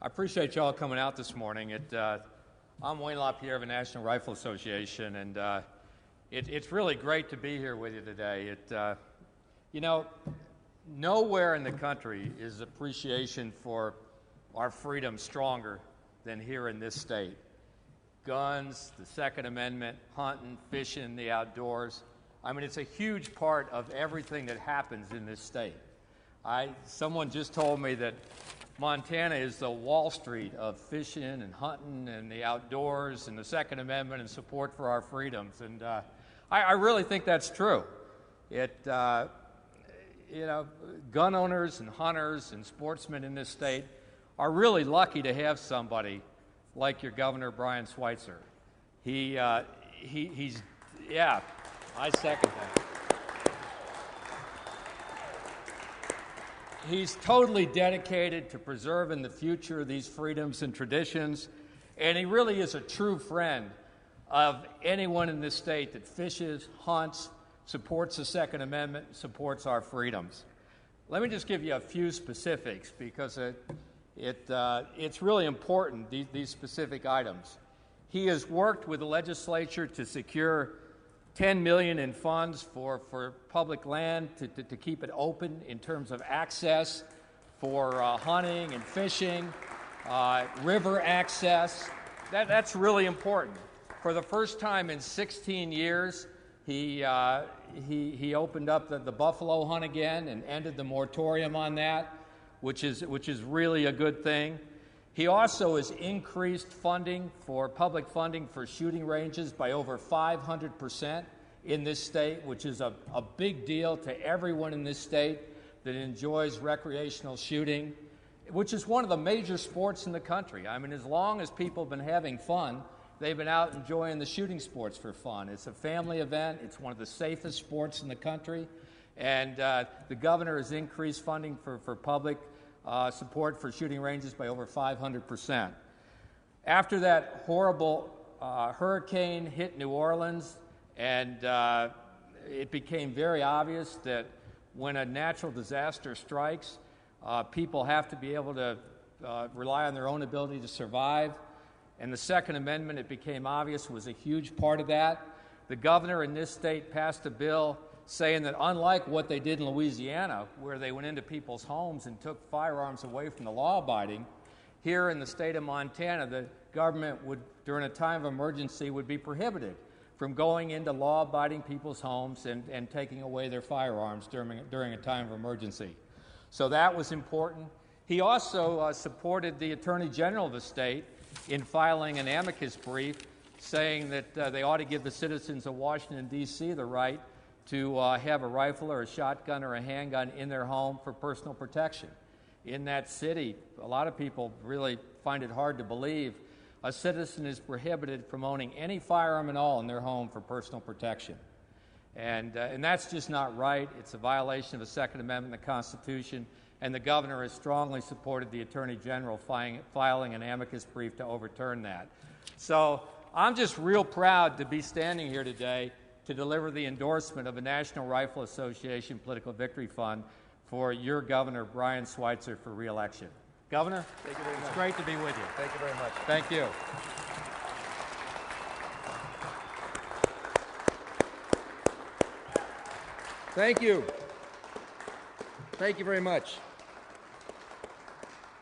I appreciate you all coming out this morning. I'm Wayne LaPierre of the National Rifle Association, and it's really great to be here with you today. Nowhere in the country is appreciation for our freedom stronger than here in this state. Guns, the Second Amendment, hunting, fishing, the outdoors. I mean, it's a huge part of everything that happens in this state. Someone just told me that Montana is the Wall Street of fishing and hunting and the outdoors and the Second Amendment and support for our freedoms. And I really think that's true. Gun owners and hunters and sportsmen in this state are really lucky to have somebody like your Governor Brian Schweitzer. I second that. He's totally dedicated to preserving the future of these freedoms and traditions, and he really is a true friend of anyone in this state that fishes, hunts, supports the Second Amendment, supports our freedoms. Let me just give you a few specifics because it's really important, these specific items. He has worked with the legislature to secure $10 million in funds for public land to keep it open in terms of access for hunting and fishing, river access. That's really important. For the first time in 16 years, he opened up the buffalo hunt again and ended the moratorium on that, which is really a good thing. He also has increased public funding for shooting ranges by over 500% in this state, which is a big deal to everyone in this state that enjoys recreational shooting, which is one of the major sports in the country. I mean, as long as people have been having fun, they've been out enjoying the shooting sports for fun. It's a family event. It's one of the safest sports in the country. And the governor has increased funding for public support for shooting ranges by over 500%. After that horrible hurricane hit New Orleans, and it became very obvious that when a natural disaster strikes, people have to be able to rely on their own ability to survive. And the Second Amendment, it became obvious, was a huge part of that. The governor in this state passed a bill saying that unlike what they did in Louisiana, where they went into people's homes and took firearms away from the law-abiding, here in the state of Montana, the government would, during a time of emergency, would be prohibited from going into law-abiding people's homes and taking away their firearms during a time of emergency. So that was important. He also supported the Attorney General of the state in filing an amicus brief saying that they ought to give the citizens of Washington, D.C. the right to have a rifle or a shotgun or a handgun in their home for personal protection. In that city, a lot of people really find it hard to believe a citizen is prohibited from owning any firearm at all in their home for personal protection. And that's just not right. It's a violation of the Second Amendment of the Constitution, and the governor has strongly supported the Attorney General filing an amicus brief to overturn that. So I'm just real proud to be standing here today to deliver the endorsement of the National Rifle Association Political Victory Fund for your Governor, Brian Schweitzer, for re-election. Governor, thank you very much. It's great to be with you. Thank you very much. Thank you. Thank you. Thank you very much.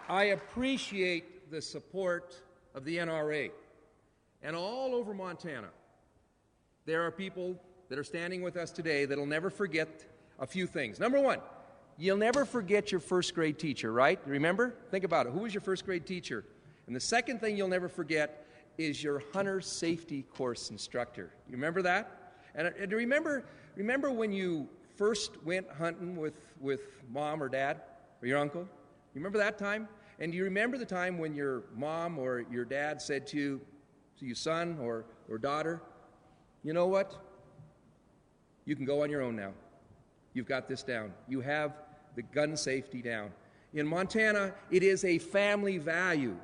I appreciate the support of the NRA. And all over Montana, there are people that are standing with us today that'll never forget a few things. Number one, you'll never forget your first grade teacher, right? Remember? Think about it. Who was your first grade teacher? And the second thing you'll never forget is your hunter safety course instructor. You remember that? And remember when you first went hunting with mom or dad or your uncle? You remember that time? And do you remember the time when your mom or your dad said to you, son or daughter, you know what? You can go on your own now. You've got this down. You have the gun safety down. In Montana, it is a family value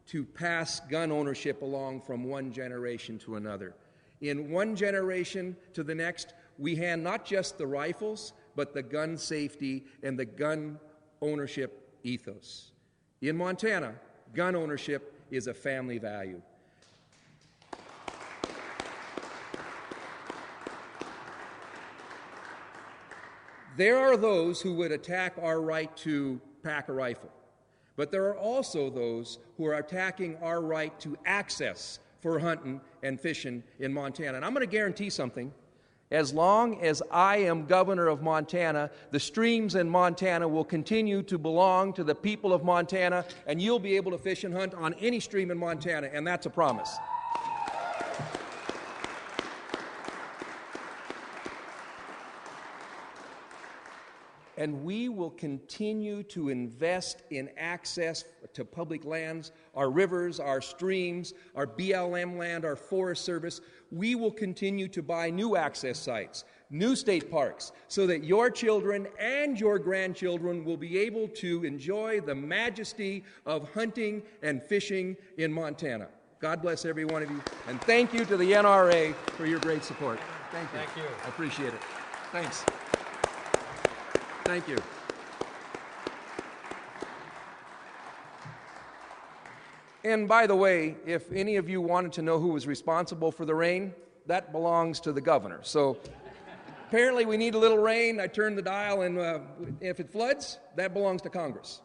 to pass gun ownership along from one generation to another. In one generation to the next, we hand not just the rifles, but the gun safety and the gun ownership ethos. In Montana, gun ownership is a family value. There are those who would attack our right to pack a rifle, but there are also those who are attacking our right to access for hunting and fishing in Montana. And I'm going to guarantee something. As long as I am governor of Montana, the streams in Montana will continue to belong to the people of Montana, and you'll be able to fish and hunt on any stream in Montana, and that's a promise. And we will continue to invest in access to public lands, our rivers, our streams, our BLM land, our Forest Service. We will continue to buy new access sites, new state parks, so that your children and your grandchildren will be able to enjoy the majesty of hunting and fishing in Montana. God bless every one of you, and thank you to the NRA for your great support. Thank you. Thank you. I appreciate it. Thanks. Thank you. And by the way, if any of you wanted to know who was responsible for the rain, that belongs to the governor. So apparently we need a little rain. I turn the dial, and if it floods, that belongs to Congress.